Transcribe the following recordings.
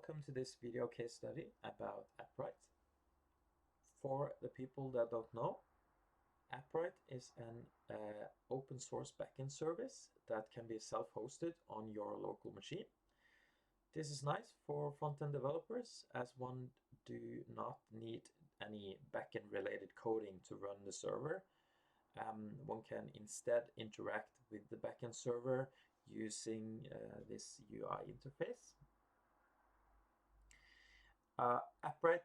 Welcome to this video case study about Appwrite. For the people that don't know, Appwrite is an open source backend service that can be self-hosted on your local machine. This is nice for front-end developers as one do not need any backend related coding to run the server. One can instead interact with the backend server using this UI interface. Appwrite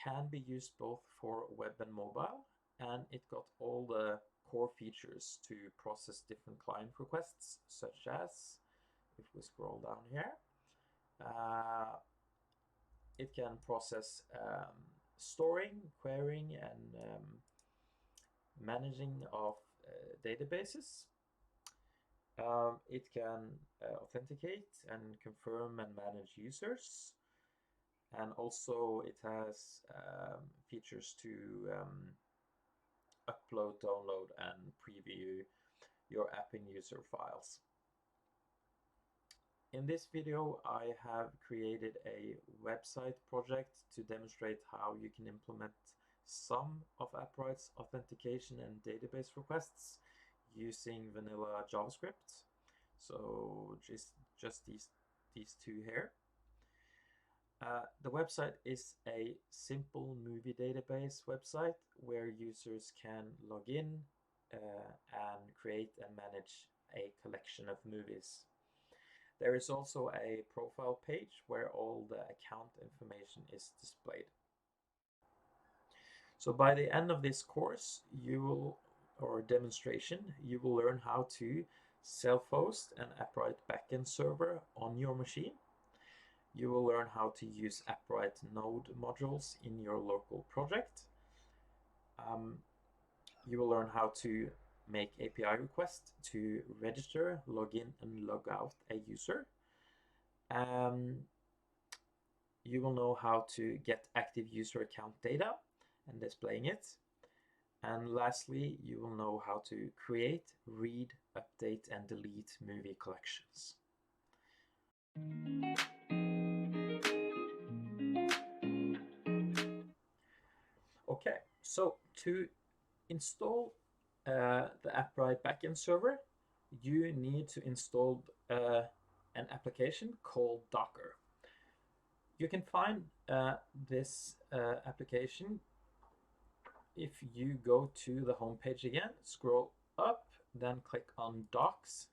can be used both for web and mobile, and it got all the core features to process different client requests, such as, if we scroll down here, it can process storing, querying, and managing of databases. It can authenticate and confirm and manage users. And also it has features to upload, download, and preview your app in user files. In this video, I have created a website project to demonstrate how you can implement some of Appwrite's authentication and database requests using vanilla JavaScript. So just these two here. The website is a simple movie database website where users can log in and create and manage a collection of movies. There is also a profile page where all the account information is displayed. So by the end of this course, or demonstration, you will learn how to self-host an Appwrite backend server on your machine. You will learn how to use Appwrite node modules in your local project. You will learn how to make API requests to register, log in, and log out a user. You will know how to get active user account data and displaying it. And lastly, you will know how to create, read, update, and delete movie collections. Okay, so to install the Appwrite backend server, you need to install an application called Docker. You can find this application if you go to the home page again, scroll up, then click on Docs,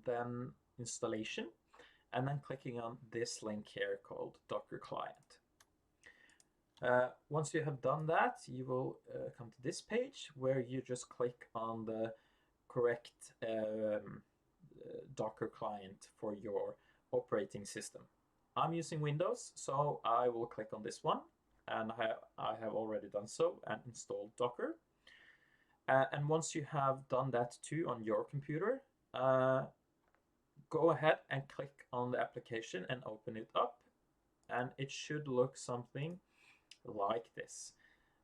then Installation, and then clicking on this link here called Docker Client. Once you have done that, you will come to this page where you just click on the correct Docker client for your operating system. I'm using Windows, so I will click on this one, and I have already done so and installed Docker. And once you have done that too on your computer, go ahead and click on the application and open it up, and it should look something like this.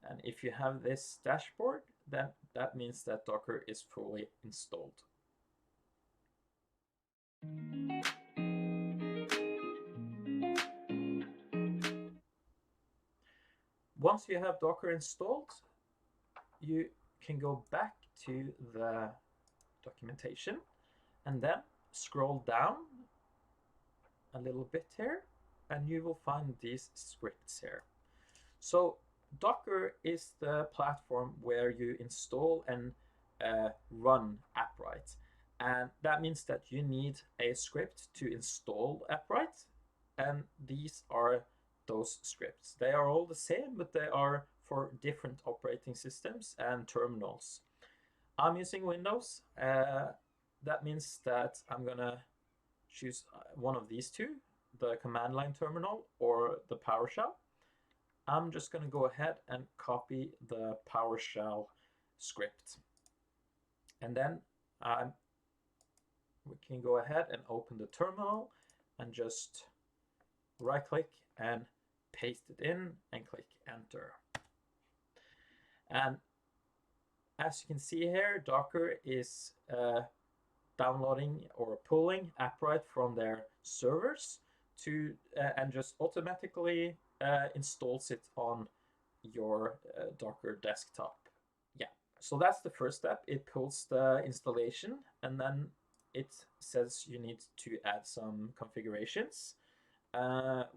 And if you have this dashboard, then that means that Docker is fully installed. Once you have Docker installed, you can go back to the documentation and then scroll down a little bit here, and you will find these scripts here. So Docker is the platform where you install and run Appwrite. And that means that you need a script to install Appwrite. And these are those scripts. They are all the same, but they are for different operating systems and terminals. I'm using Windows. That means that I'm gonna choose one of these two, the command line terminal or the PowerShell. I'm just going to go ahead and copy the PowerShell script. And then we can go ahead and open the terminal and just right click and paste it in and click enter. And as you can see here, Docker is downloading or pulling Appwrite from their servers to and just automatically installs it on your Docker desktop. Yeah, so that's the first step. It pulls the installation, and then it says you need to add some configurations.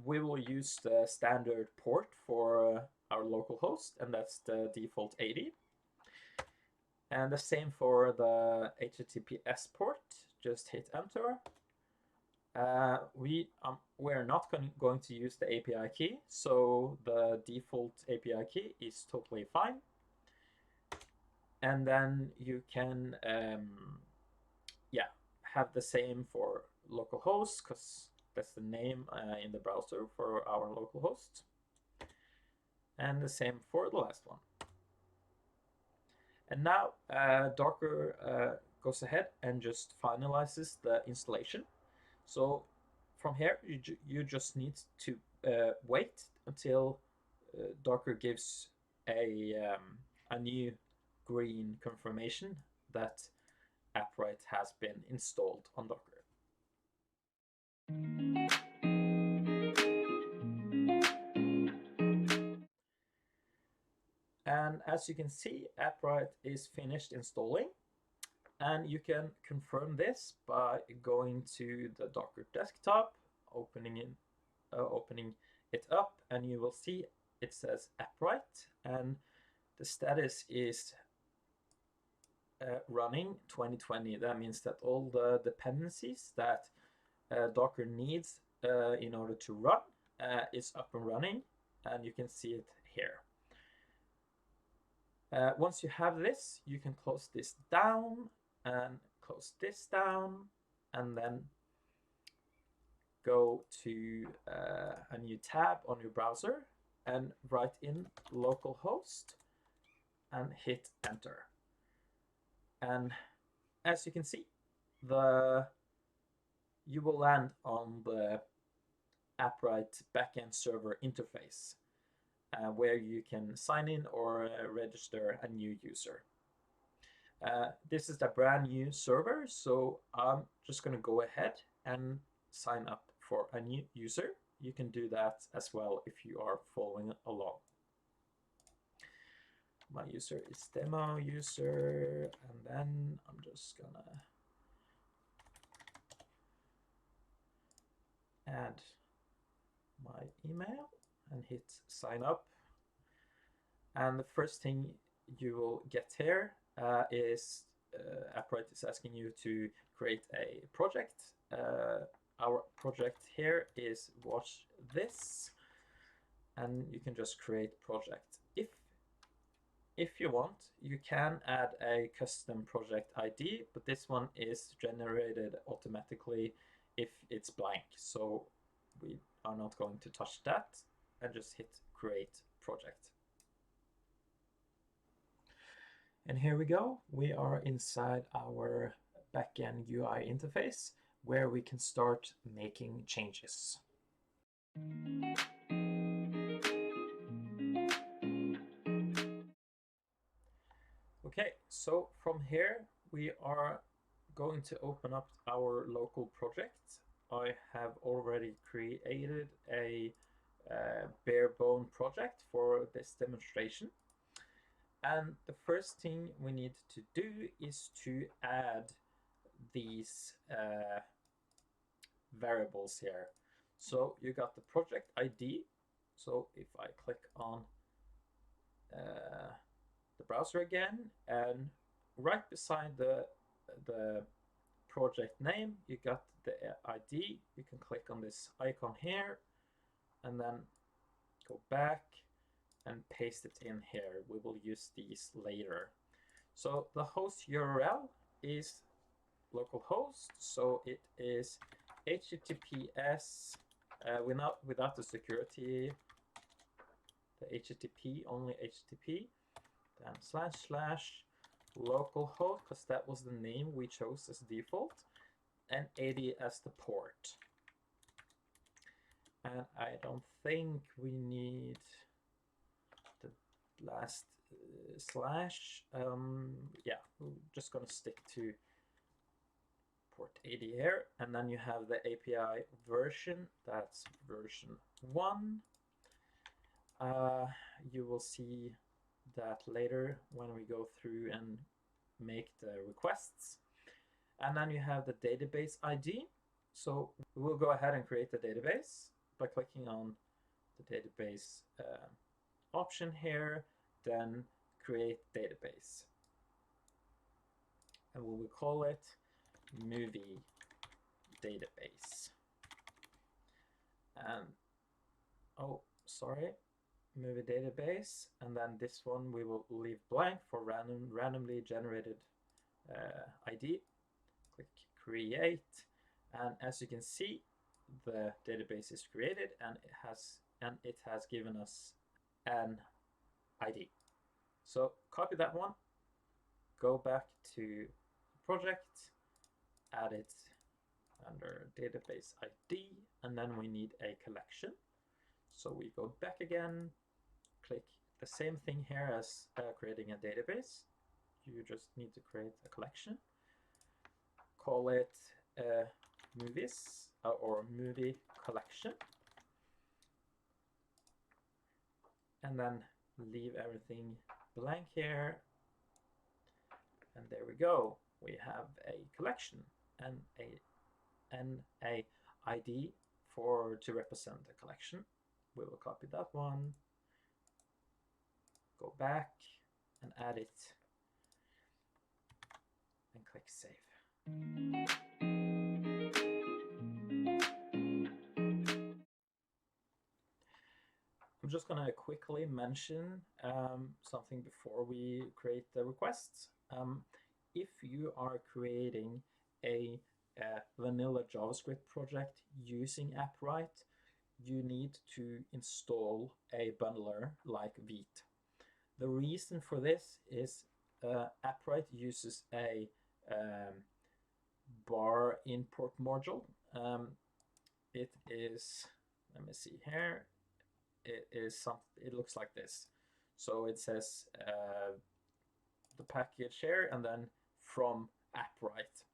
We will use the standard port for our local host, and that's the default 80. And the same for the HTTPS port. Just hit enter. We're not going to use the API key, so the default API key is totally fine. And then you can have the same for localhost, because that's the name in the browser for our localhost. And the same for the last one. And now Docker goes ahead and just finalizes the installation. So from here, you just need to wait until Docker gives a new green confirmation that Appwrite has been installed on Docker. And as you can see, Appwrite is finished installing. And you can confirm this by going to the Docker desktop, opening it up, and you will see it says Appwrite, and the status is running 2020. That means that all the dependencies that Docker needs in order to run is up and running, and you can see it here. Once you have this, you can close this down and close this down, and then go to a new tab on your browser and write in localhost and hit enter. And as you can see, you will land on the Appwrite backend server interface, where you can sign in or register a new user. This is a brand new server, so I'm just going to go ahead and sign up for a new user. You can do that as well if you are following along. My user is demo user, and then I'm just gonna add my email and hit sign up. And the first thing you will get here is Appwrite is asking you to create a project. Our project here is watch this, and you can just create project. If you want, you can add a custom project ID, but this one is generated automatically if it's blank. So we are not going to touch that, and just hit create project. And here we go. We are inside our backend UI interface, where we can start making changes. Okay, so from here we are going to open up our local project. I have already created a bare bone project for this demonstration. And the first thing we need to do is to add these variables here. So you got the project ID. So if I click on the browser again, and right beside the project name, you got the ID. You can click on this icon here, and then go back and paste it in here. We will use these later. So the host URL is localhost, so it is HTTPS without the security, the HTTP, only HTTP, then / localhost, because that was the name we chose as default, and 80 as the port. And I don't think we need the last /. Yeah, we're just gonna stick to port 80 here, and then you have the API version, that's version 1. You will see that later when we go through and make the requests. And then you have the database ID. So we'll go ahead and create the database by clicking on the database option here, then create database. And we will call it movie database. And movie database, and then this one we will leave blank for randomly generated ID. Click create, and as you can see, the database is created, and it has given us an ID. So copy that one, go back to project, add it under database ID, and then we need a collection. So we go back again, click the same thing here as creating a database. You just need to create a collection. Call it movies or movie collection. And then leave everything blank here. And there we go. We have a collection and a ID to represent the collection. We will copy that one, go back and add it, and click save. I'm just going to quickly mention something before we create the requests. If you are creating a vanilla JavaScript project using Appwrite, you need to install a bundler like Vite. The reason for this is Appwrite uses a bar import module. It is, let me see here, it looks like this. So it says the package here and then from Appwrite.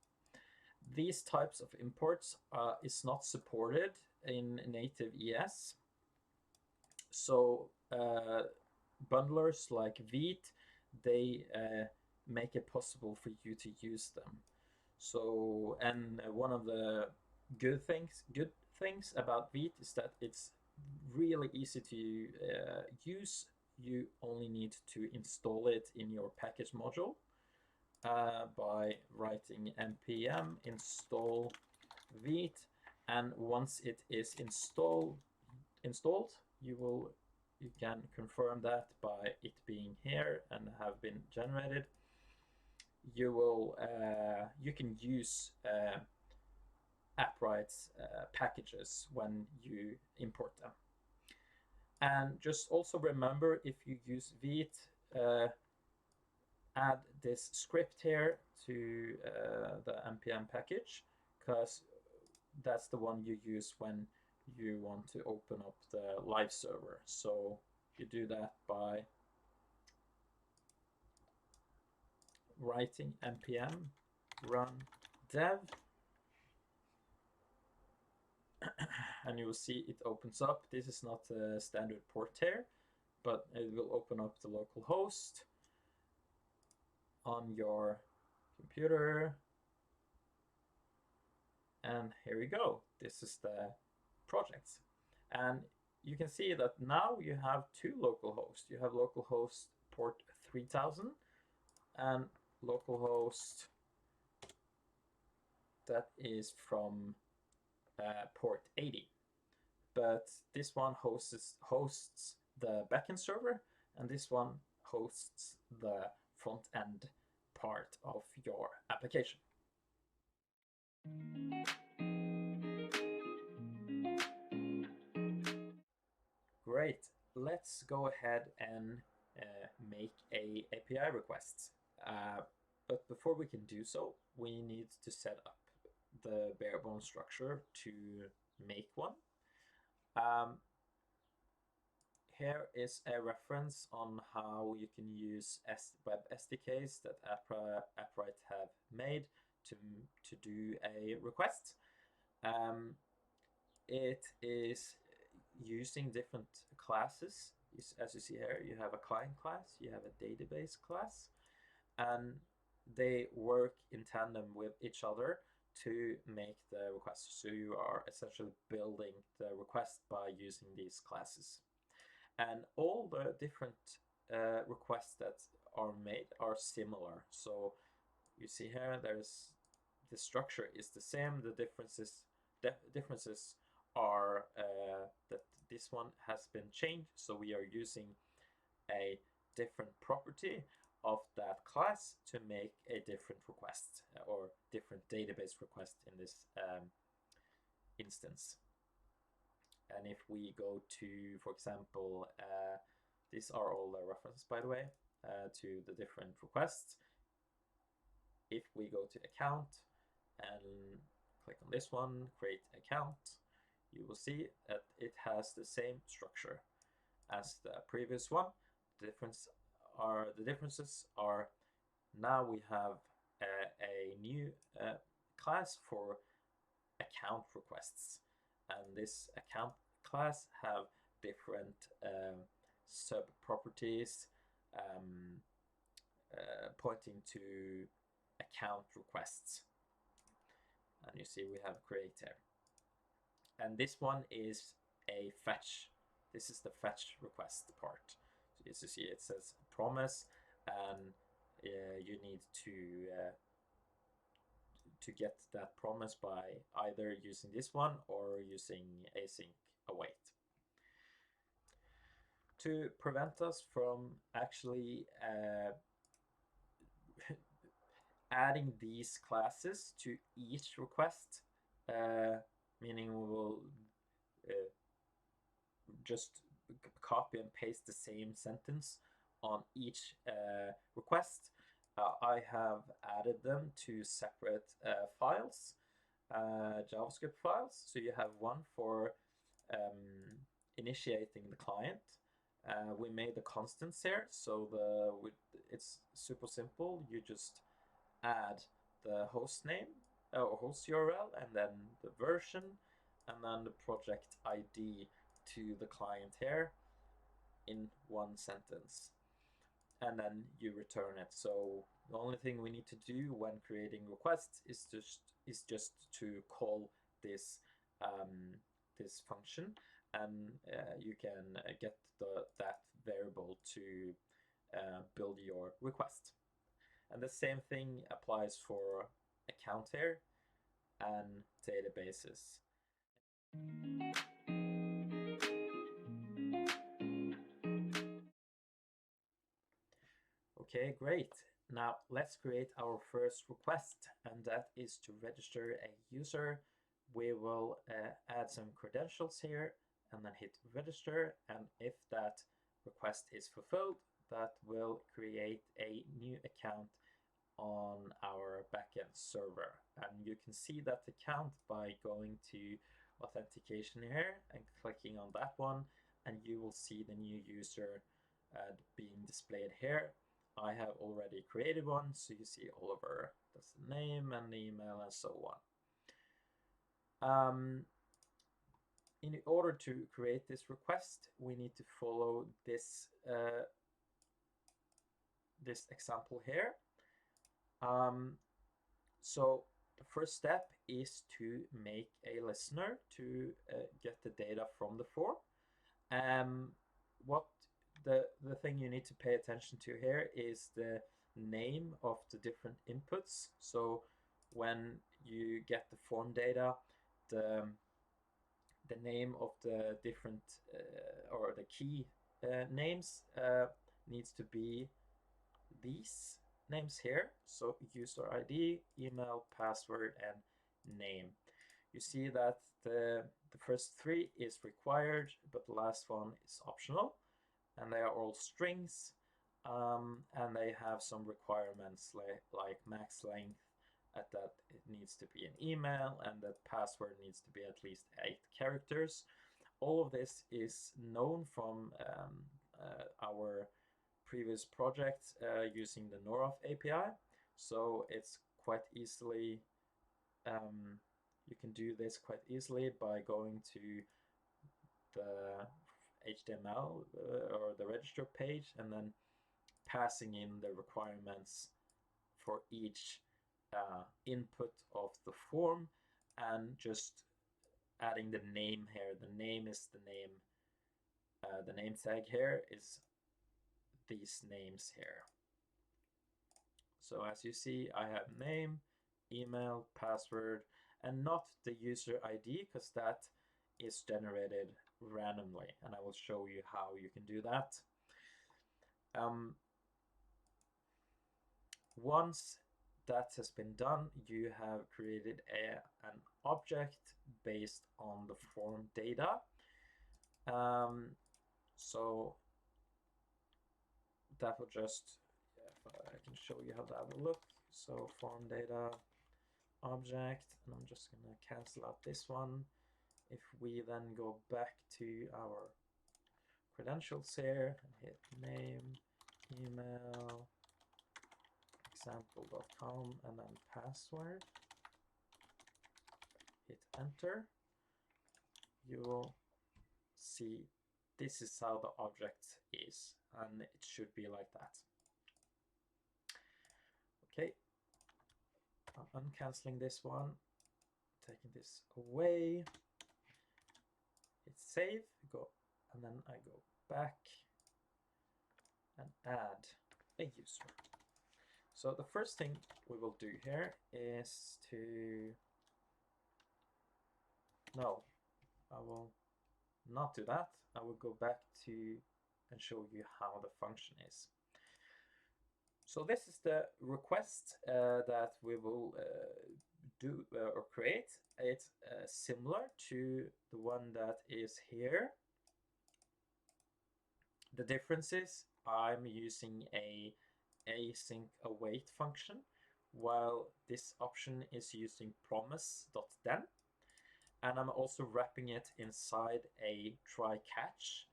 These types of imports is not supported in native ES. So bundlers like Vite, they make it possible for you to use them. So, and one of the good things about Vite is that it's really easy to use. You only need to install it in your package module by writing npm install Vite, and once it is installed, you can confirm that by it being here and have been generated. You can use Appwrite's packages when you import them. And just also remember, if you use Vite, add this script here to the npm package, because that's the one you use when you want to open up the live server. So you do that by writing npm run dev, and you will see it opens up. This is not a standard port here, but it will open up the local host on your computer. And here we go. This is the project. And you can see that now you have two local hosts. You have localhost port 3000 and localhost that is from port 80. But this one hosts the backend server, and this one hosts the front end part of your application. Great. Let's go ahead and make a API request. But before we can do so, we need to set up the bare bones structure to make one. Here is a reference on how you can use web SDKs that Appwrite have made to do a request. It is using different classes. As you see here, you have a client class, you have a database class, and they work in tandem with each other to make the request. So you are essentially building the request by using these classes. And all the different requests that are made are similar. So you see here, there's the structure is the same. The differences are that this one has been changed. So we are using a different property of that class to make a different request or different database request in this instance. And if we go to, for example, these are all the references, by the way, to the different requests. If we go to account and click on this one, create account, you will see that it has the same structure as the previous one. The differences are now we have a new class for account requests, and this account class have different sub properties pointing to account requests. And you see we have create here, and this one is a fetch. This is the fetch request part. So as you see, it says promise, and you need to get that promise by either using this one or using async await. To prevent us from actually adding these classes to each request, meaning we will just copy and paste the same sentence on each request, I have added them to separate files, JavaScript files. So you have one for initiating the client. We made the constants here, so it's super simple. You just add the host name or host URL, and then the version, and then the project ID to the client here in one sentence, and then you return it. So the only thing we need to do when creating requests is just to call this this function, and you can get that variable to build your request. And the same thing applies for account here and databases. Okay, great. Now let's create our first request, and that is to register a user. We will add some credentials here and then hit register, and if that request is fulfilled, that will create a new account on our backend server. And you can see that account by going to authentication here and clicking on that one, and you will see the new user being displayed here. I have already created one, so you see Oliver, that's the name and the email and so on. In order to create this request, we need to follow this this example here. So the first step is to make a listener to get the data from the form. What the thing you need to pay attention to here is the name of the different inputs. So when you get the form data, the name of the different or the key names needs to be these names here. So user ID, email, password, and name. You see that the first three is required, but the last one is optional, and they are all strings, and they have some requirements like max length, that it needs to be an email, and that password needs to be at least 8 characters. All of this is known from our previous project using the Noroff API, so it's quite easily. You can do this quite easily by going to the HTML or the register page and then passing in the requirements for each input of the form and just adding the name here. The name is the name. The name tag here is these names here. So as you see, I have name, email, password, and not the user ID, because that is generated randomly, and I will show you how you can do that. Once that has been done, you have created an object based on the form data. So that will just, I can show you how that will look. So form data object, and I'm just going to cancel out this one. If we then go back to our credentials here and hit name, email, example.com, and then password, hit enter, you will see this is how the object is, and it should be like that. Okay, I'm uncanceling this one, taking this away, hit save, go, and then I go back and add a user. So the first thing we will do here is to, no, I will not do that. I will go back to and show you how the function is. So this is the request that we will do or create. It's similar to the one that is here. The difference is I'm using a async await function, while this option is using promise.then. And I'm also wrapping it inside a try catch.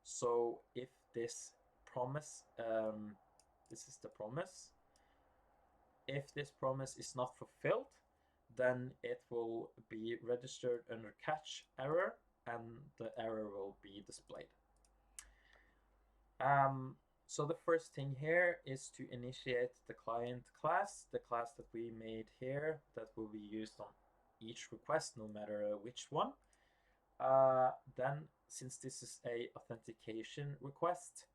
So if this promise, this is the promise, if this promise is not fulfilled, then it will be registered under catch error and the error will be displayed. So the first thing here is to initiate the client class, the class that we made here that will be used on each request, no matter which one. Then, since this is a authentication request,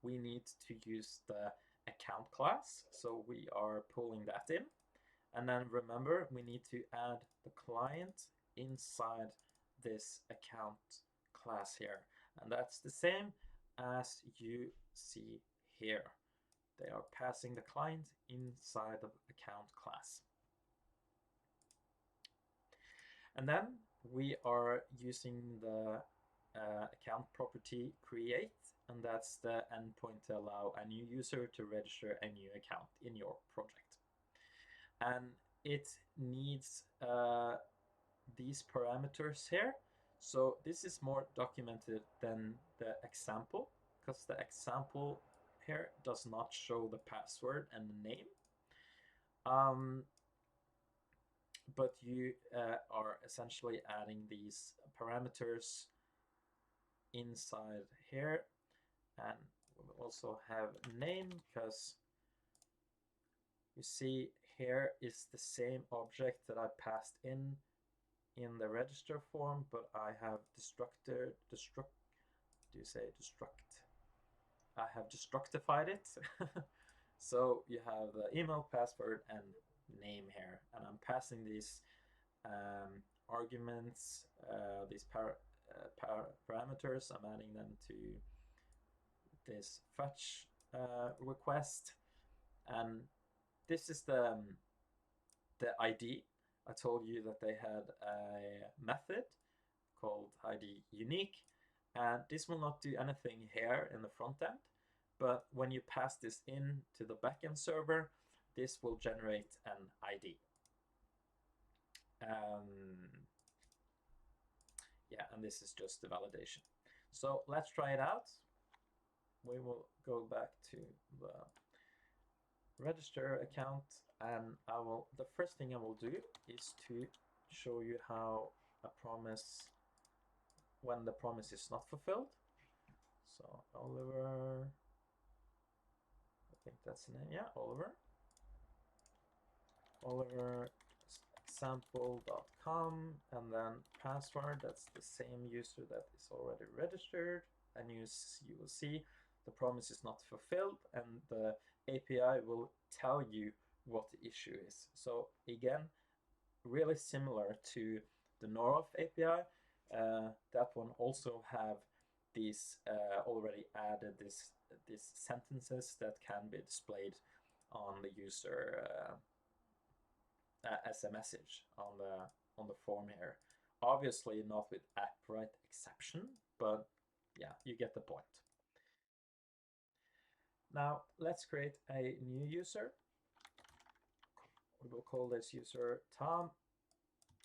we need to use the account class. So we are pulling that in. And then remember, we need to add the client inside this account class here. And that's the same as you see here. They are passing the client inside the account class. And then we are using the account property create, and that's the endpoint to allow a new user to register a new account in your project. And it needs these parameters here. So this is more documented than the example, because the example here does not show the password and the name. But you are essentially adding these parameters inside here, and we will also have name, because you see here is the same object that I passed in the register form, but I have I have destructified it. So you have the email, password, and name here, and I'm passing these arguments, these parameters. I'm adding them to this fetch request, and this is the ID. I told you that they had a method called ID unique, and this will not do anything here in the front end, but when you pass this in to the backend server, this will generate an ID. Yeah, and this is just the validation. So let's try it out. We will go back to the register account, and the first thing I will do is to show you how a promise, when the promise is not fulfilled. So Oliver, I think that's the name, yeah, Oliver sample.com, and then password, that's the same user that is already registered, and you will see the promise is not fulfilled, and the API will tell you what the issue is. So again, really similar to the Noroff API, that one also have these already added these sentences that can be displayed on the user as a message on the form here. Obviously not with Appwrite exception, but yeah, you get the point. Now let's create a new user. We will call this user Tom,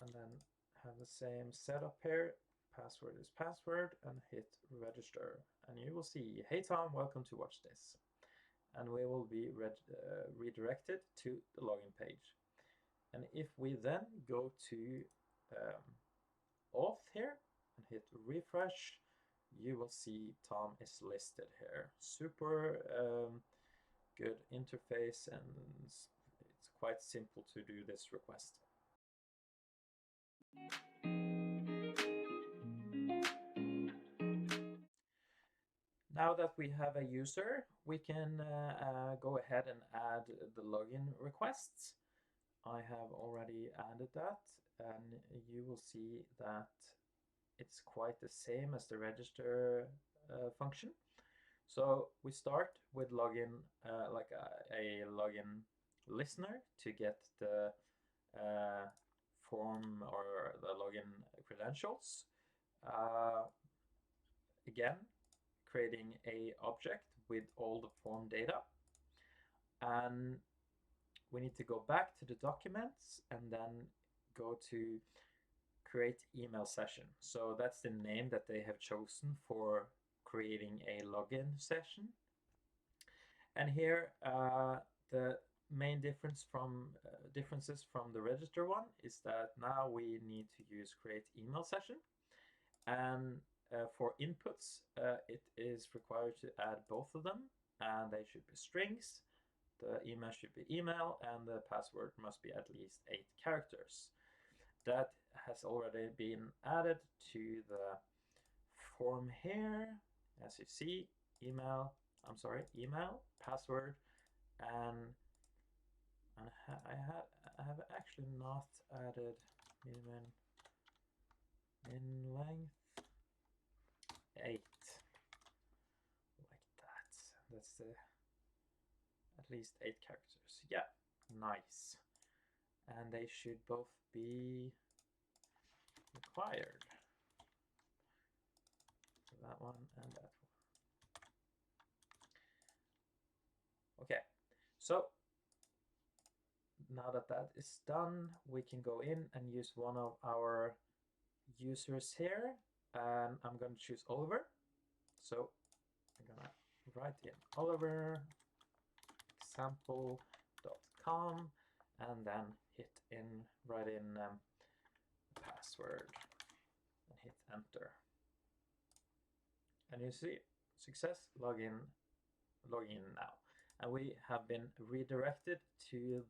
and then have the same setup here. Password is password, and hit register. And you will see, hey Tom, welcome to watch this. And we will be redirected to the login page. And if we then go to auth here and hit refresh, you will see Tom is listed here. Super good interface, and it's quite simple to do this request. Now that we have a user, we can go ahead and add the login requests. I have already added that, and you will see that it's quite the same as the register function. So we start with login, like a login listener to get the form or the login credentials. Again, creating a object with all the form data, and we need to go back to the documents and then go to create email session. So that's the name that they have chosen for creating a login session. And here the main differences from the register one is that now we need to use create email session, and for inputs it is required to add both of them, and they should be strings. The email should be email, and the password must be at least 8 characters. That has already been added to the form here. As you see, email, password, and I have actually not added min length 8, like that. That's the at least 8 characters. Yeah, nice. And they should both be required. That one and that one. Okay, so now that that is done, we can go in and use one of our users here, and I'm going to choose Oliver. So I'm going to write in Oliver example.com, and then write in password and hit enter. And you see, success, log in now. And we have been redirected to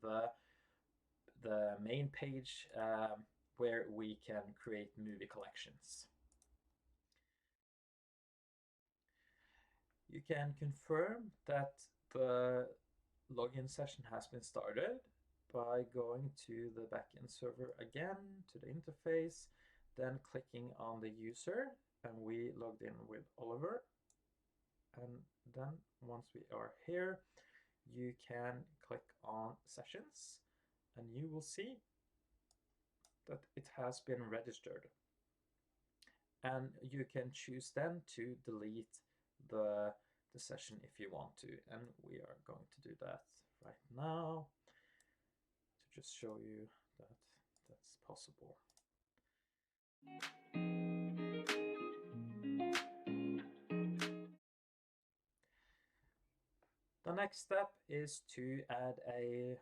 the main page where we can create movie collections. You can confirm that the login session has been started by going to the backend server again, to the interface, then clicking on the user, and we logged in with Oliver. And then once we are here, you can click on sessions, and you will see that it has been registered. And you can choose then to delete the session if you want to, and we are going to do that right now to just show you that that's possible. The next step is to add a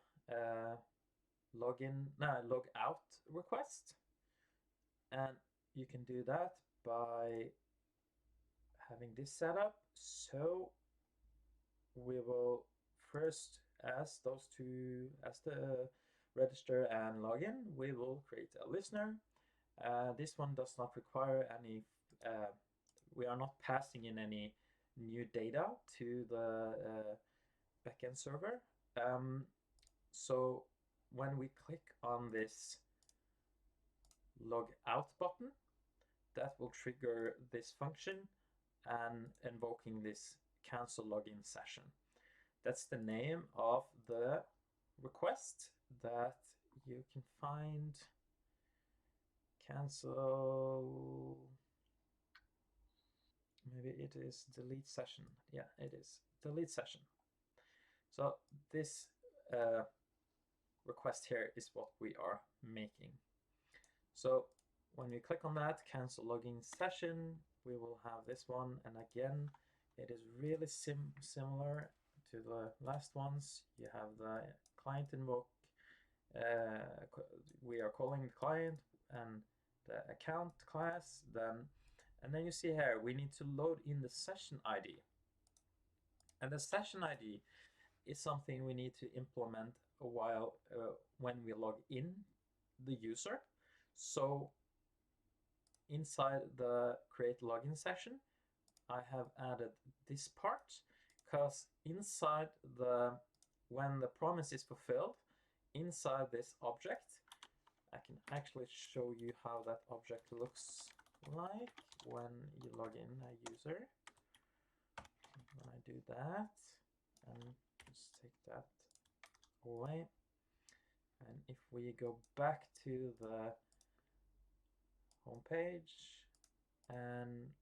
logout request, and you can do that by having this set up. So we will first, as the register and login, we will create a listener. This one does not require any, we are not passing in any new data to the backend server. So when we click on this log out button, that will trigger this function and invoking this cancel login session. That's the name of the request that you can find. Cancel, maybe it is delete session. Yeah, it is delete session. So this request here is what we are making. So when we click on that cancel login session, we will have this one, and again it is really similar to the last ones. You have the client invoke, we are calling the client and the account class, and then you see here we need to load in the session ID, and the session ID is something we need to implement a while when we log in the user. So inside the create login session, I have added this part, because inside when the promise is fulfilled, inside this object, I can actually show you how that object looks like when you log in a user. When I do that, and just take that away, and if we go back to the home page and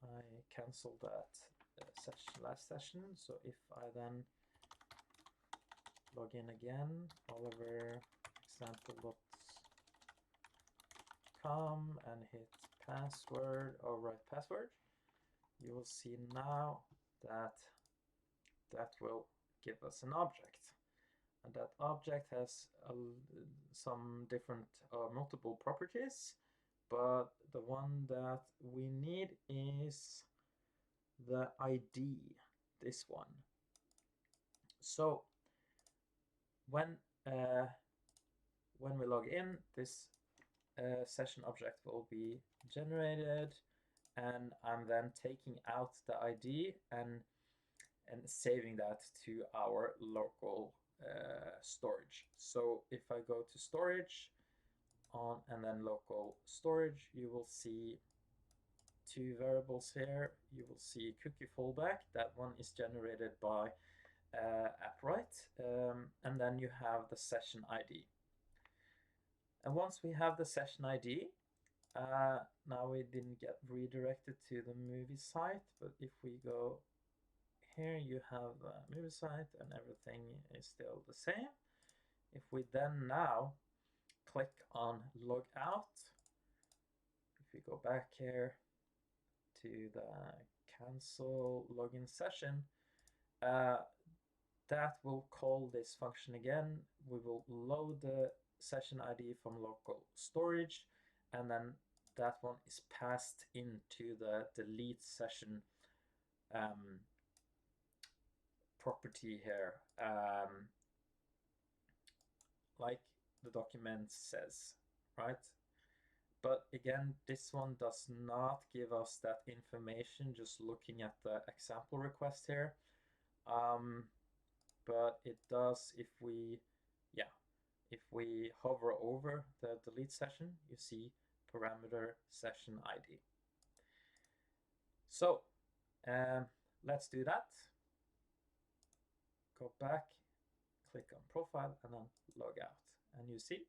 I cancel that last session, so if I then log in again, Oliver example.com, and hit password or write password, you will see now that that will give us an object, and that object has some different multiple properties, but the one that we need is the ID, this one. So when we log in, this session object will be generated, and I'm then taking out the ID and saving that to our local storage. So if I go to storage and then local storage, you will see two variables here. You will see cookie fallback. That one is generated by Appwrite, and then you have the session ID. And once we have the session ID, now we didn't get redirected to the movie site, but if we go here, you have the movie site and everything is still the same. If we then now click on Logout, if we go back here to the cancel login session, that will call this function again. We will load the session ID from local storage, and then that one is passed into the delete session property here, like the document says, right? But again, this one does not give us that information just looking at the example request here. But it does if we hover over the delete session, you see parameter session ID. So let's do that. Go back, click on profile, and then log out. And you see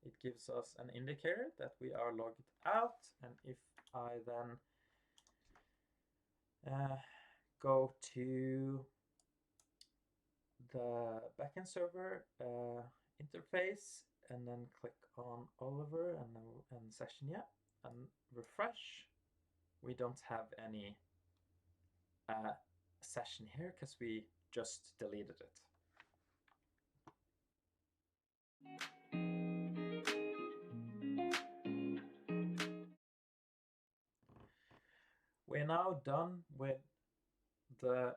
it gives us an indicator that we are logged out. And if I then go to the backend server interface and then click on Oliver and session yet and refresh, we don't have any session here because we just deleted it. We're now done with the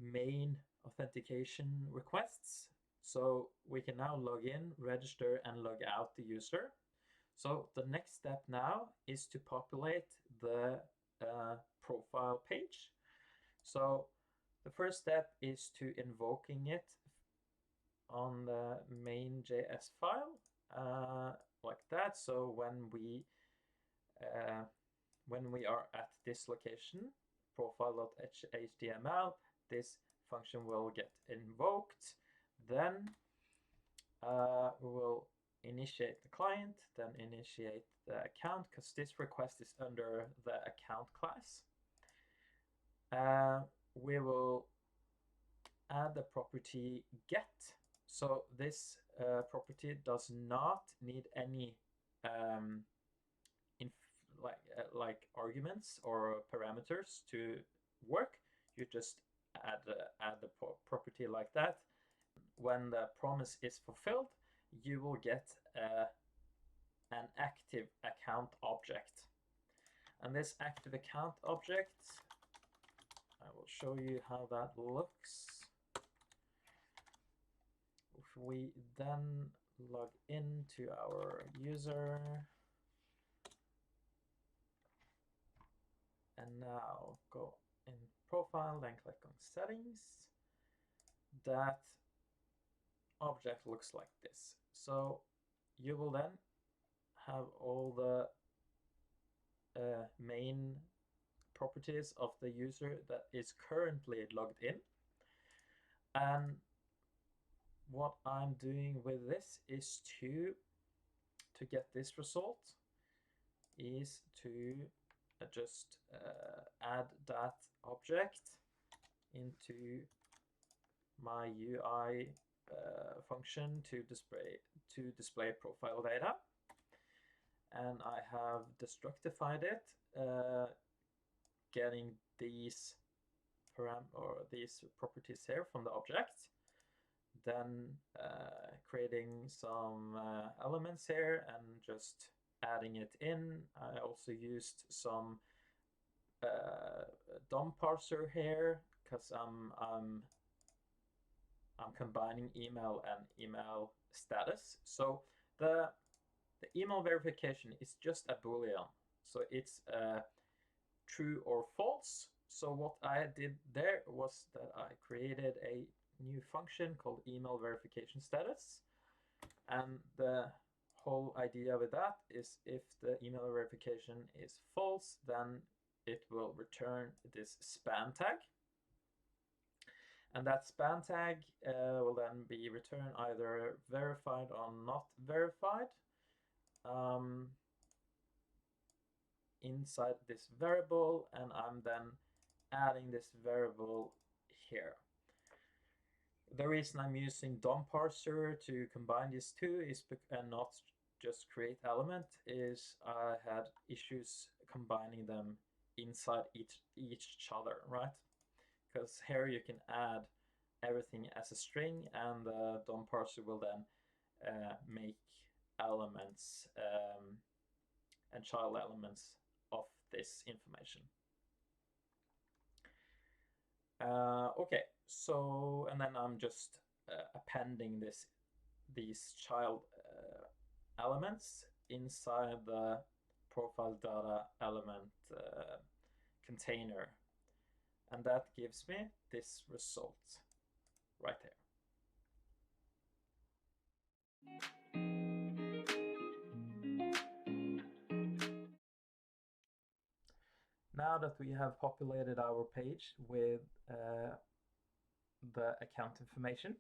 main authentication requests. So we can now log in, register, and log out the user. So the next step now is to populate the profile page. So the first step is to invoking it on the main.js file like that. So when we are at this location, profile.html, this function will get invoked. Then we will initiate the client, then initiate the account, because this request is under the account class. We will add the property get. So this property does not need any like arguments or parameters to work. You just add the property like that. When the promise is fulfilled, you will get an active account object. And this active account object, I will show you how that looks. If we then log into our user, and now go in profile, then click on settings, that object looks like this. So you will then have all the main properties of the user that is currently logged in. And what I'm doing with this is to get this result is to just add that object into my UI function to display profile data, and I have destructified it, getting these properties here from the object, then creating some elements here and just adding it in. I also used some DOM parser here because I'm combining email and email status. So the email verification is just a boolean, so it's true or false. So what I did there was that I created a new function called email verification status, and the whole idea with that is if the email verification is false, then it will return this span tag, and that span tag will then be returned either verified or not verified inside this variable, and I'm then adding this variable here. The reason I'm using DOM parser to combine these two is and not just create element is I had issues combining them inside each other, right? Because here you can add everything as a string, and the DOM parser will then make elements and child elements of this information. Okay, so and then I'm just appending these child elements inside the profile data element container, and that gives me this result right there. Now that we have populated our page with the account information,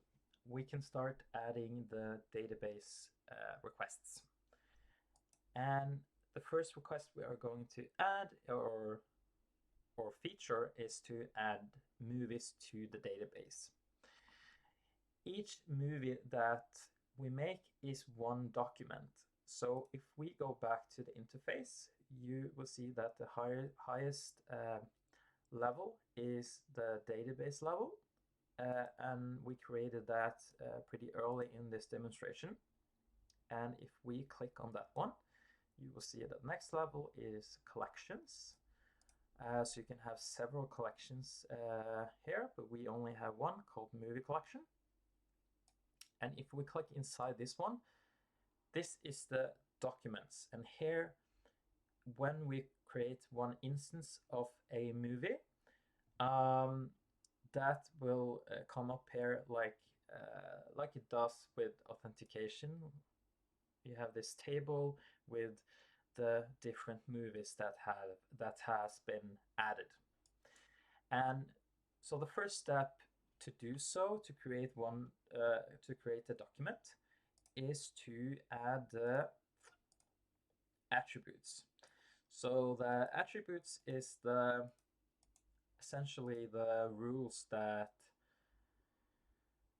we can start adding the database requests. And the first request we are going to add or feature is to add movies to the database. Each movie that we make is one document. So if we go back to the interface, you will see that the highest level is the database level, and we created that pretty early in this demonstration. And if we click on that one, you will see that the next level is collections. So you can have several collections here, but we only have one called movie collection. And if we click inside this one, this is the documents. And here, when we create one instance of a movie, that will come up here like it does with authentication. You have this table with the different movies that has been added. And so the first step to do so, to create a document, is to add the attributes. So the attributes is essentially the rules that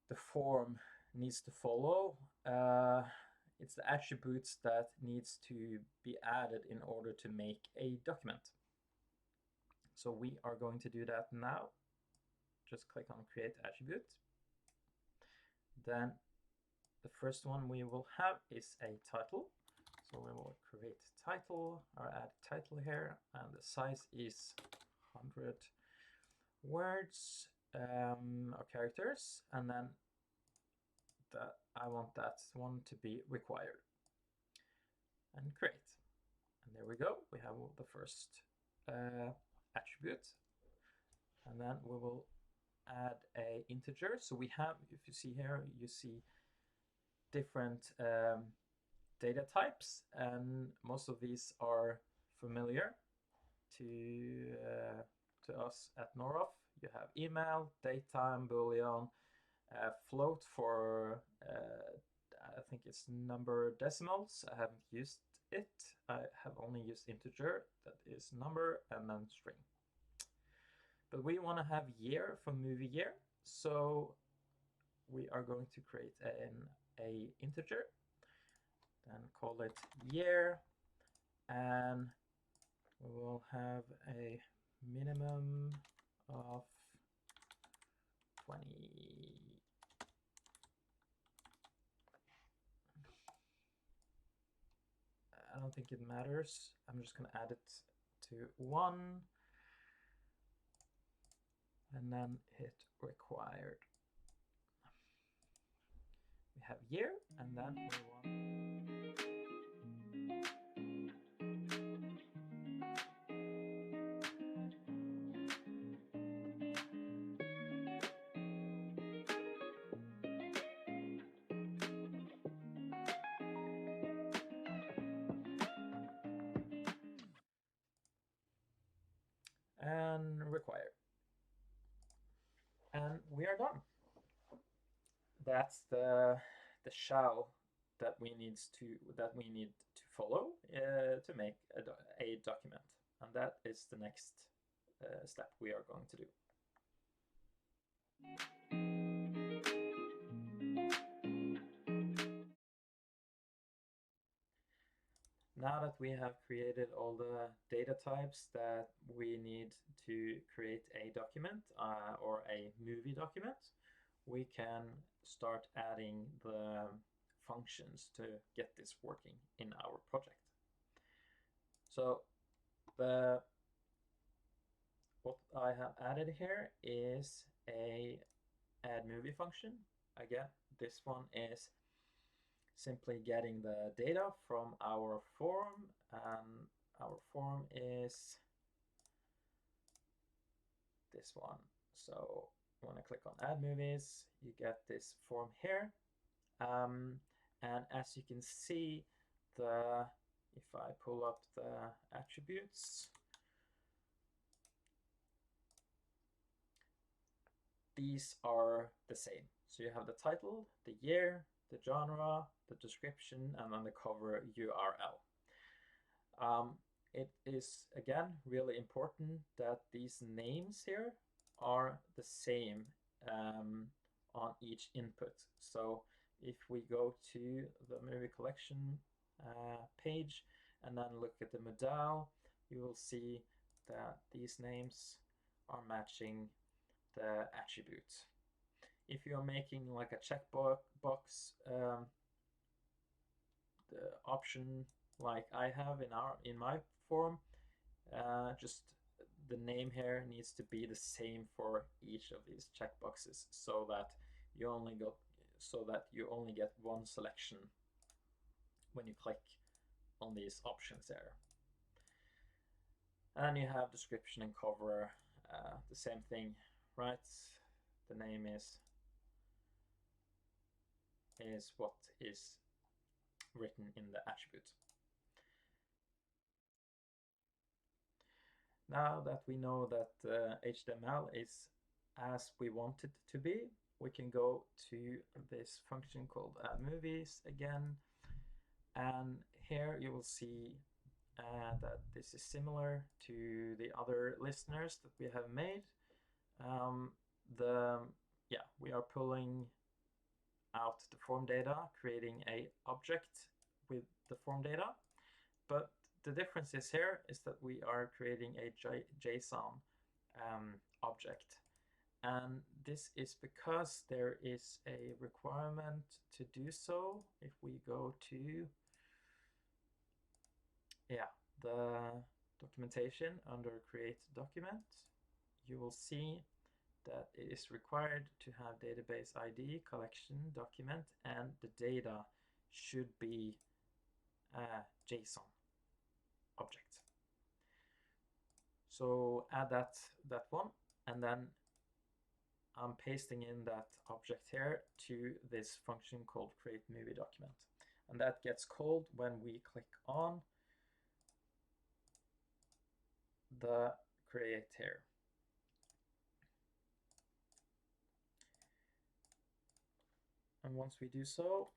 the form needs to follow. It's the attributes that needs to be added in order to make a document. So we are going to do that now. Just click on Create Attribute. Then the first one we will have is a title. So we will create title or add title here, and the size is 100 words or characters, and then I want that one to be required. And create. And there we go. We have the first attribute. And then we will add a integer. So we have, if you see here, you see different data types, and most of these are familiar to us at Noroff. You have email, datetime, boolean, float for I think it's number decimals. I haven't used it. I have only used integer, that is number, and then string. But we want to have year for movie year, so we are going to create a integer, then call it year, and we will have a minimum of 20. I don't think it matters. I'm just going to add it to 1 and then hit required. We have year, and then we want and required. And we are done. That's the shell that we need to follow to make a document, and that is the next step we are going to do. Now that we have created all the data types that we need to create a document or a movie document, we can start adding the functions to get this working in our project. So what I have added here is a add movie function. Again, this one is simply getting the data from our form, and our form is this one. So when I click on add movies, you get this form here, and as you can see, if I pull up the attributes, these are the same. So you have the title, the year, the genre, the description, and then the cover URL. It is, again, really important that these names here are the same on each input. So if we go to the movie collection page and then look at the modal, you will see that these names are matching the attributes. If you're making like a checkbox, the option like I have in my form, just the name here needs to be the same for each of these checkboxes, so that you only get one selection when you click on these options there. And you have description and cover, the same thing, right? The name is what is written in the attribute. Now that we know that HTML is as we want it to be, we can go to this function called add movies again, and here you will see that this is similar to the other listeners that we have made. We are pulling out the form data, creating a object with the form data, but the difference is here is that we are creating a JSON object, and this is because there is a requirement to do so. If we go to the documentation under create document, you will see that it is required to have database ID, collection, document, and the data should be a JSON object. So add that one, and then I'm pasting in that object here to this function called create movie document, and that gets called when we click on the create here. And once we do so,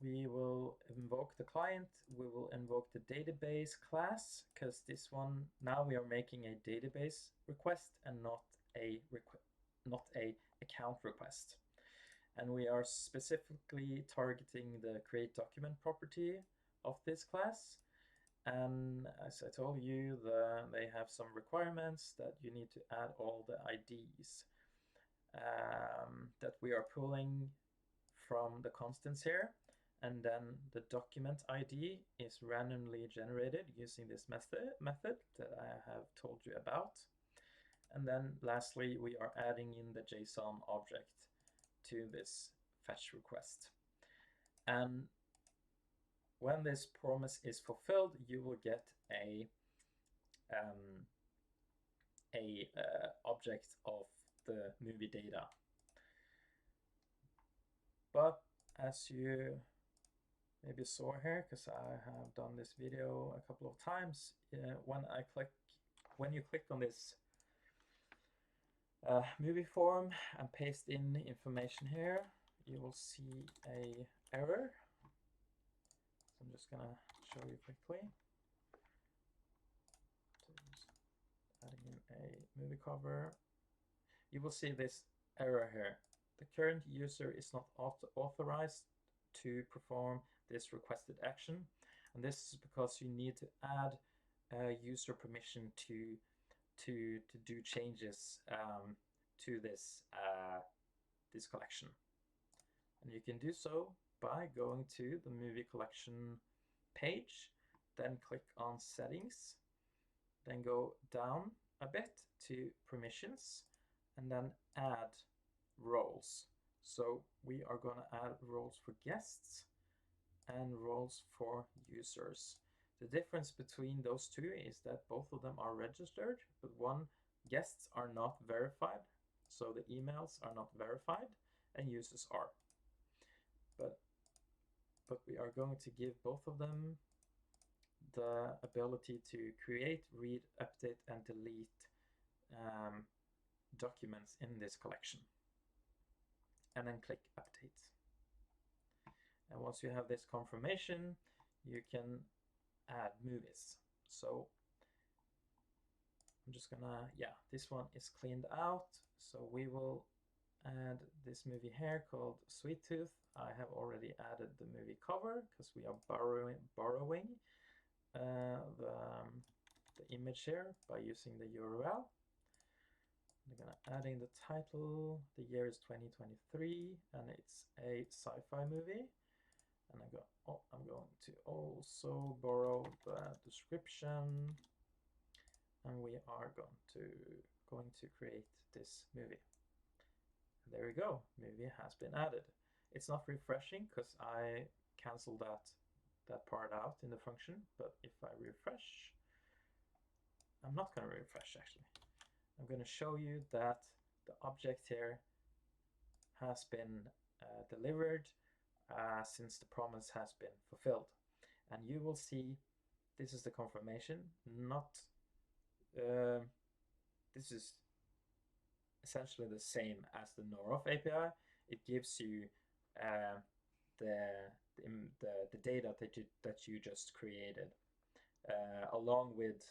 we will invoke the client, we will invoke the database class, because this one, now we are making a database request and not a account request. And we are specifically targeting the create document property of this class. And as I told you, they have some requirements that you need to add all the IDs that we are pulling from the constants here. And then the document ID is randomly generated using this method that I have told you about. And then lastly, we are adding in the JSON object to this fetch request. And when this promise is fulfilled, you will get a object of the movie data. But as you maybe saw here, because I have done this video a couple of times, when you click on this movie form and paste in information here, you will see a error. So I'm just gonna show you quickly. So just adding in a movie cover. You will see this error here. The current user is not authorized to perform this requested action, and this is because you need to add user permission to do changes to this this collection. And you can do so by going to the movie collection page, then click on settings, then go down a bit to permissions, and then add roles. So we are going to add roles for guests and roles for users. The difference between those two is that both of them are registered, but guests are not verified, so the emails are not verified, and users are. But we are going to give both of them the ability to create, read, update, and delete documents in this collection. And then click update. And once you have this confirmation, you can add movies. So I'm just gonna, this one is cleaned out. So we will add this movie here called Sweet Tooth. I have already added the movie cover because we are borrowing the the image here by using the URL. I'm gonna add in the title. The year is 2023, and it's a sci-fi movie. And I'm going to also borrow the description, and we are going to create this movie. There we go. Movie has been added. It's not refreshing because I canceled that part out in the function. But if I refresh, I'm not going to refresh actually. I'm going to show you that the object here has been delivered since the promise has been fulfilled. And you will see this is the confirmation. This is essentially the same as the Noroff API. It gives you the data that you just created, along with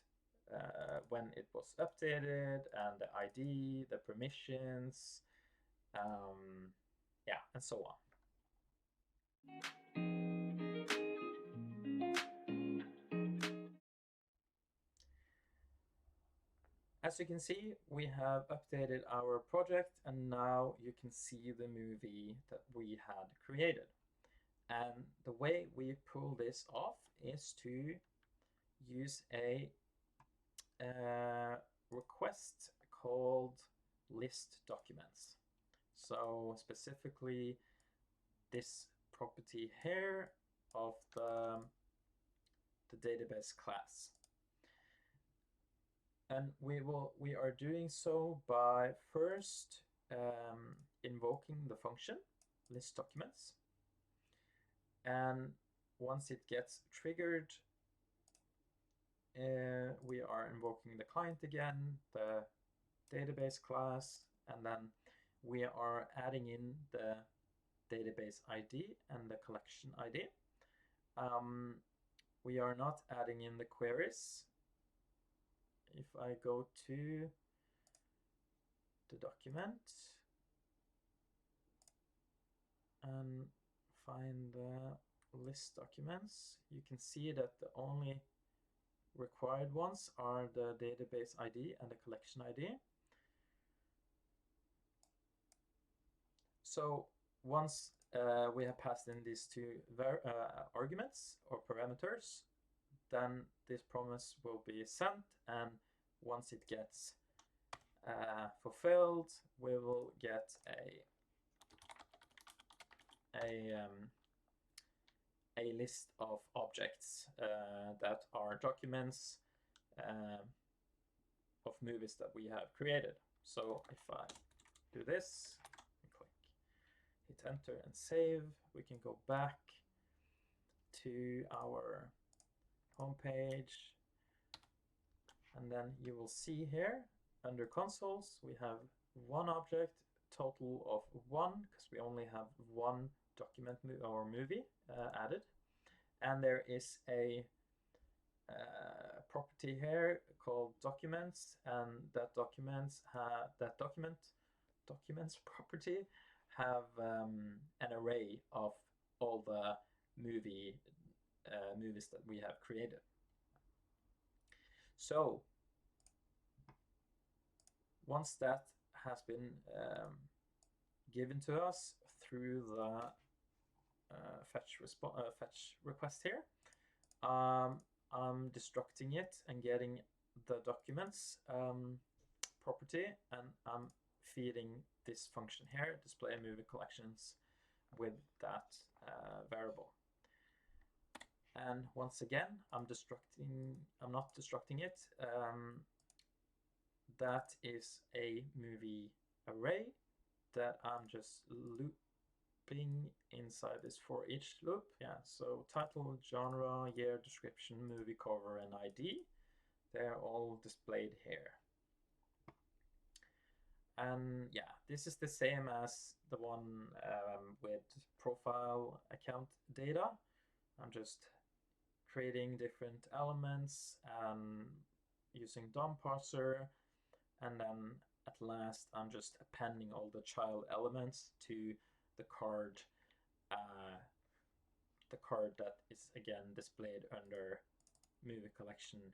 when it was updated and the ID, the permissions, yeah, and so on. As you can see, we have updated our project, and now you can see the movie that we had created. And the way we pull this off is to use a request called list documents. So specifically this property here of the database class. And we are doing so by first invoking the function list documents. And once it gets triggered, we are invoking the client again, the database class, and then we are adding in the database ID and the collection ID. We are not adding in the queries. If I go to the document and find the list documents, you can see that the only required ones are the database ID and the collection ID. So once we have passed in these two arguments or parameters, then this promise will be sent, and once it gets fulfilled, we will get a list of objects that are documents of movies that we have created. So if I do this, click, hit enter and save, we can go back to our home page, and then you will see here under consoles we have one object, total of 1, because we only have one document or movie added, and there is a property here called documents, and that documents property have an array of all the movies that we have created. So once that has been given to us through the fetch request here, I'm destructing it and getting the documents property, and I'm feeding this function here, display movie collections, with that variable. And once again, I'm not destructing it. That is a movie array that I'm just looping inside this for each loop. Yeah, so title, genre, year, description, movie cover, and ID, they're all displayed here. And yeah, this is the same as the one with profile account data. I'm just creating different elements and using DOM parser, and then at last I'm just appending all the child elements to the card that is again displayed under movie collection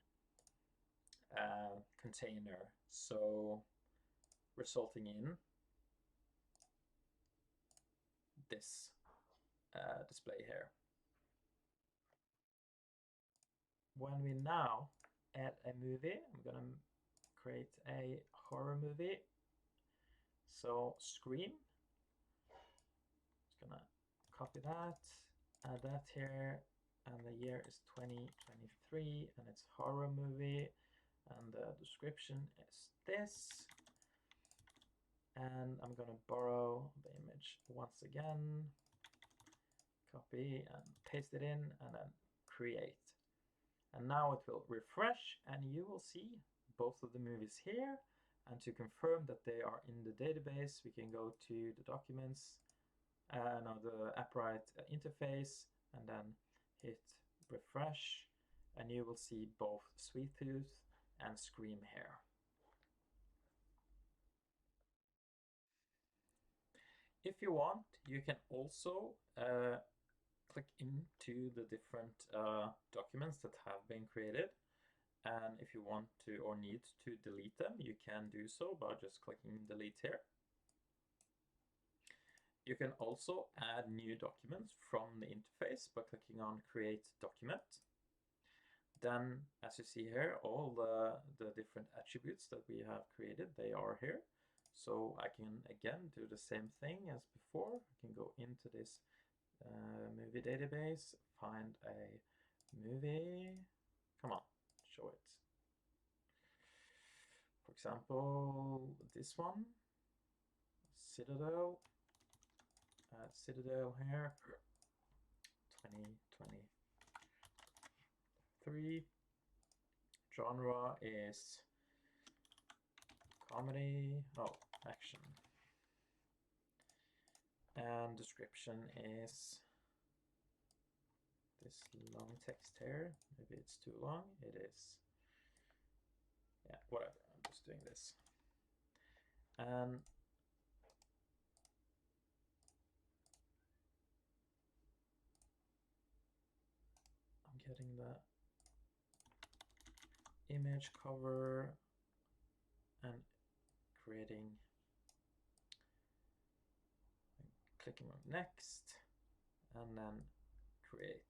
container, so resulting in this display here. When we now add a movie, I'm gonna create a horror movie. So Scream, just gonna copy that, add that here, and the year is 2023, and it's horror movie, and the description is this. And I'm gonna borrow the image once again, copy and paste it in, and then create. And now it will refresh, and you will see both of the movies here. And to confirm that they are in the database, we can go to the documents, the Appwrite interface, and then hit refresh, and you will see both Sweet Tooth and Scream here. If you want, you can also click into the different documents that have been created. And if you want to or need to delete them, you can do so by just clicking delete here. You can also add new documents from the interface by clicking on create document. Then, as you see here, all the different attributes that we have created, they are here. So I can again do the same thing as before. I can go into this movie database, find a movie. Come on, show it. For example, this one, Citadel. Add Citadel here, 2023. Genre is comedy, action. And description is this long text here. Maybe it's too long. It is, yeah, whatever. I'm just doing this. And I'm getting the image cover and creating, clicking on next, and then create.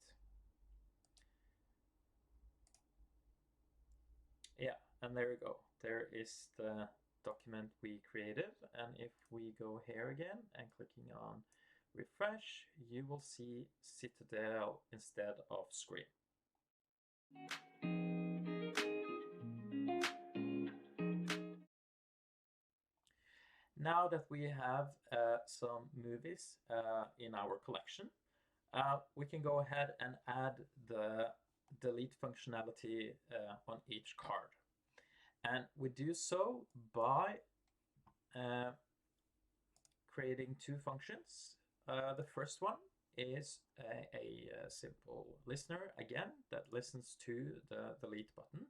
Yeah, and there we go. There is the document we created. And if we go here again and clicking on refresh, you will see Citadel instead of Scream. Now that we have some movies in our collection, we can go ahead and add the delete functionality on each card. And we do so by creating two functions. The first one is a simple listener, again, that listens to the delete button.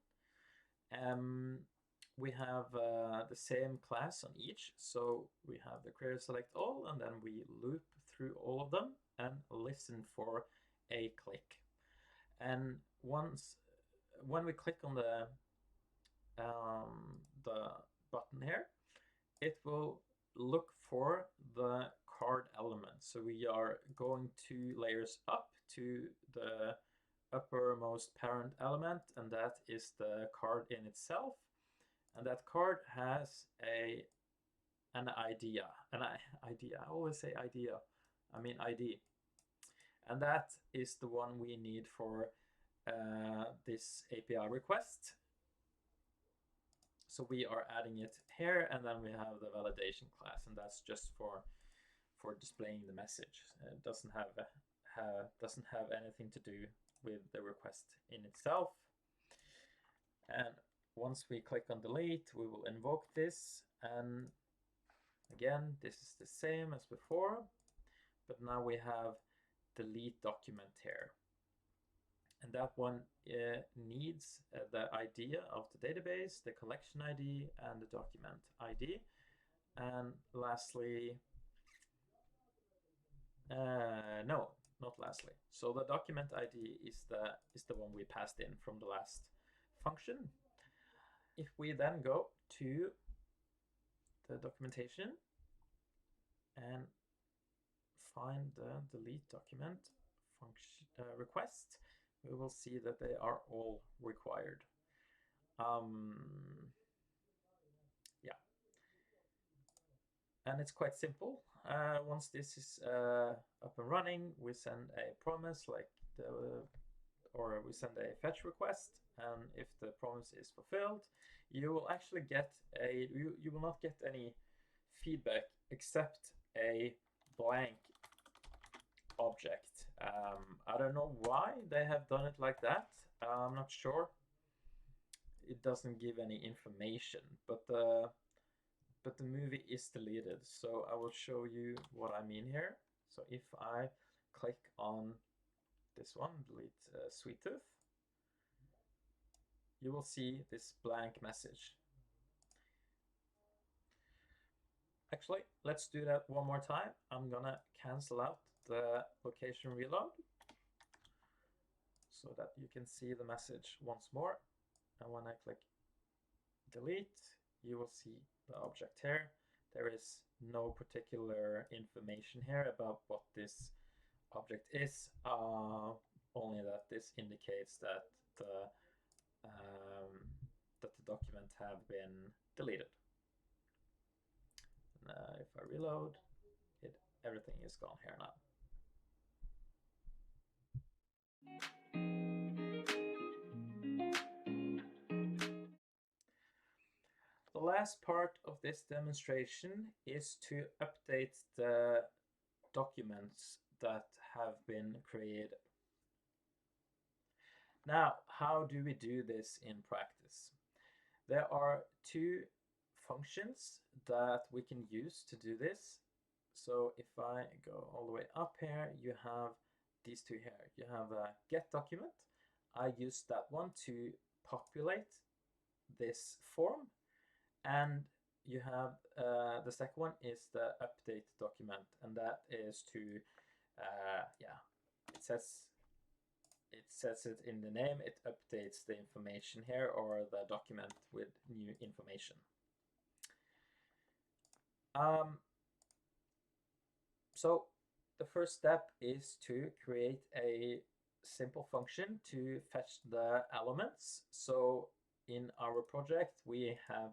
We have the same class on each, so we have the creator select all, and then we loop through all of them and listen for a click. And when we click on the button here, it will look for the card element. So we are going 2 layers up to the uppermost parent element, and that is the card in itself. And that card has an idea. I always say idea. I mean ID. And that is the one we need for this API request. So we are adding it here, and then we have the validation class, and that's just for displaying the message. It doesn't have anything to do with the request in itself. And once we click on delete, we will invoke this, and again, this is the same as before, but now we have delete document here. And that one needs the ID of the database, the collection ID, and the document ID. And lastly, no, not lastly. So the document ID is the one we passed in from the last function. if we then go to the documentation and find the delete document function request, we will see that they are all required. Yeah, and it's quite simple. Once this is up and running, we send a promise or we send a fetch request, and if the promise is fulfilled, you will actually get you will not get any feedback except a blank object. I don't know why they have done it like that. I'm not sure. It doesn't give any information, but the movie is deleted. So I will show you what I mean here. So if I click on this one, delete Sweet Tooth, you will see this blank message. Actually, let's do that one more time. I'm gonna cancel out the location reload so that you can see the message once more. And when I click delete, you will see the object here. There is no particular information here about what this object is, only that this indicates that the document have been deleted. If I reload, everything is gone here now. The last part of this demonstration is to update the documents that have been created. Now, how do we do this in practice? There are two functions that we can use to do this. So if I go all the way up here, you have these two here. You have a get document. I use that one to populate this form. And you have the second one is the update document, and that is to, it says it in the name, it updates the information here or the document with new information. So the first step is to create a simple function to fetch the elements. So in our project, we have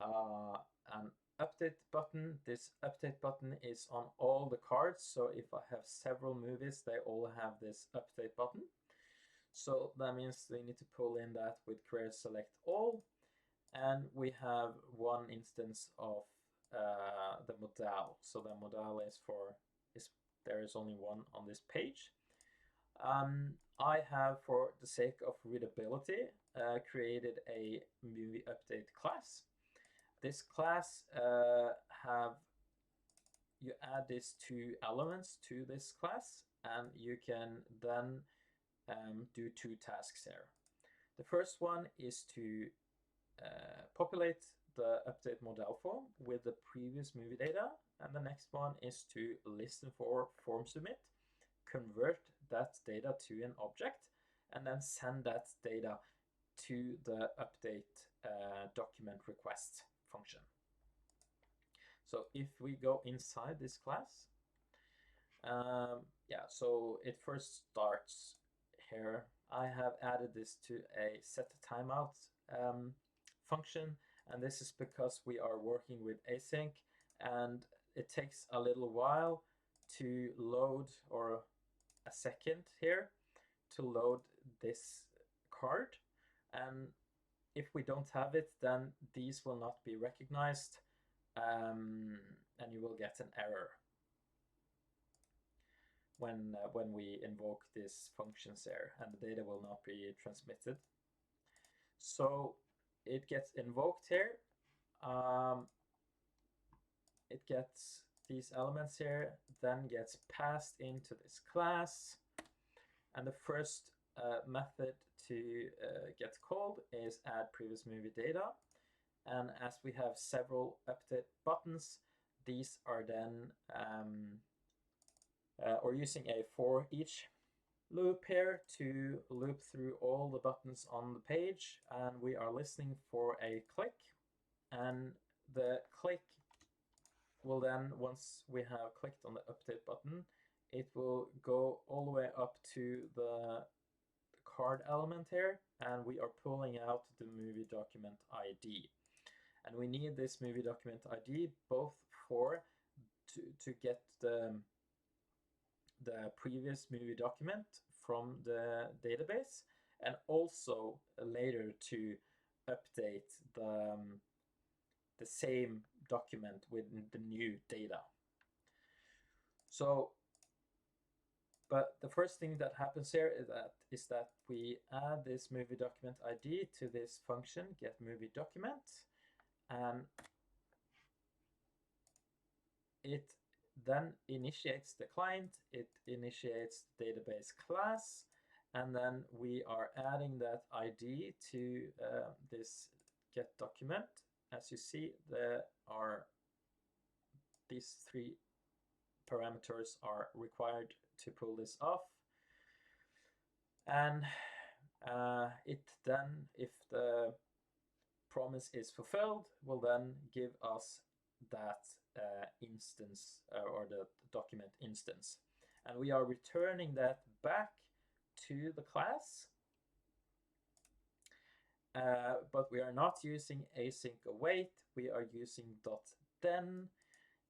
an update button. This update button is on all the cards. So if I have several movies, they all have this update button. So that means we need to pull in that with create select all. And we have one instance of the modal. So the modal there is only one on this page. I have, for the sake of readability, created a movie update class. This class you add these two elements to this class, and you can then do two tasks here. The first one is to populate the update modal form with the previous movie data, and the next one is to listen for form submit, convert that data to an object, and then send that data to the update document request function. So if we go inside this class, so it first starts here. I have added this to a set timeout function, and this is because we are working with async, and it takes a little while to load, or a second here, to load this card. And if we don't have it, then these will not be recognized, and you will get an error when we invoke these functions there, and the data will not be transmitted. So it gets invoked here. It gets these elements here, then gets passed into this class, and the first method to get called is add previous movie data. And as we have several update buttons, these are then or using a for each loop here to loop through all the buttons on the page, and we are listening for a click, and the click will then, once we have clicked on the update button, it will go all the way up to the card element here, and we are pulling out the movie document ID. And we need this movie document ID both for to get the previous movie document from the database, and also later to update the same document with the new data. So, but the first thing that happens here is that we add this movie document ID to this function get movie document, and it then initiates the client, it initiates the database class, and then we are adding that ID to this get document. As you see, there are these three parameters are required to pull this off. And it then, if the promise is fulfilled, will then give us that instance or the document instance. And we are returning that back to the class. But we are not using async await, we are using .then,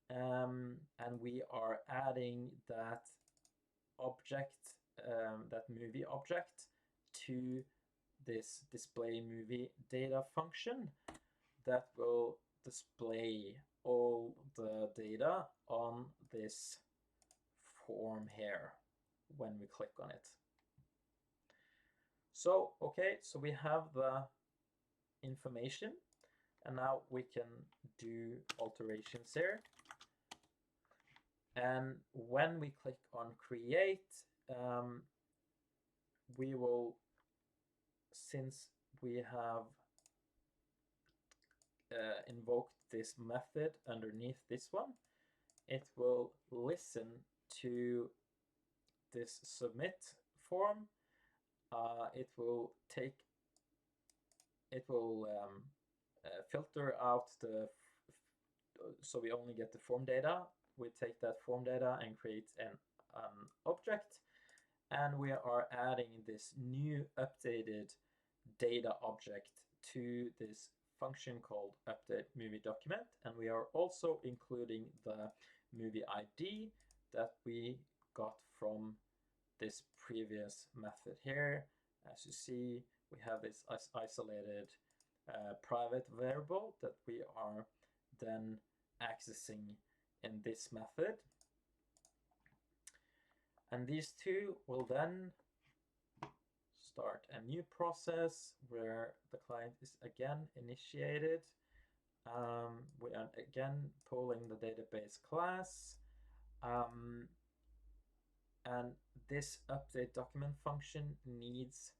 and we are adding that object, that movie object, to this display movie data function that will display all the data on this form here when we click on it. So, okay, so we have the information, and now we can do alterations here. And when we click on create, we will, since we have invoked this method underneath this one, it will listen to this submit form. It will filter out so we only get the form data. We take that form data and create an object, and we are adding this new updated data object to this function called update movie document, and we are also including the movie ID that we got from this previous method here. As you see, we have this isolated private variable that we are then accessing in this method. And these two will then start a new process where the client is again initiated. We are again pulling the database class. And this update document function needs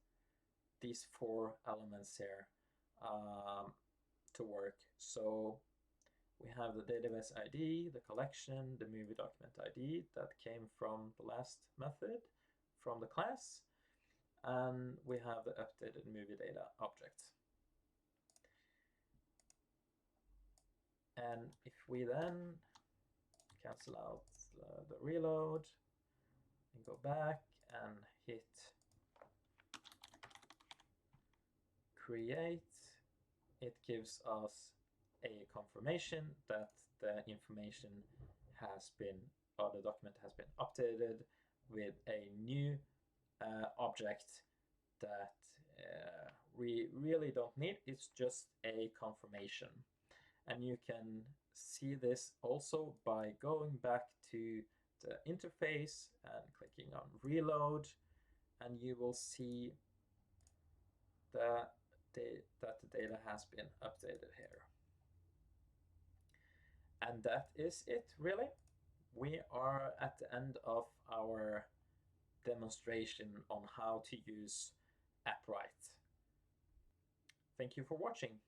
these four elements here to work. So we have the database ID, the collection, the movie document ID that came from the last method from the class, and we have the updated movie data object. And if we then cancel out the reload and go back and hit create, it gives us a confirmation that the information has been, or the document has been updated with a new object that we really don't need. It's just a confirmation. And you can see this also by going back to the interface and clicking on reload, and you will see that the data has been updated here. And that is it, really. We are at the end of our demonstration on how to use Appwrite. Thank you for watching.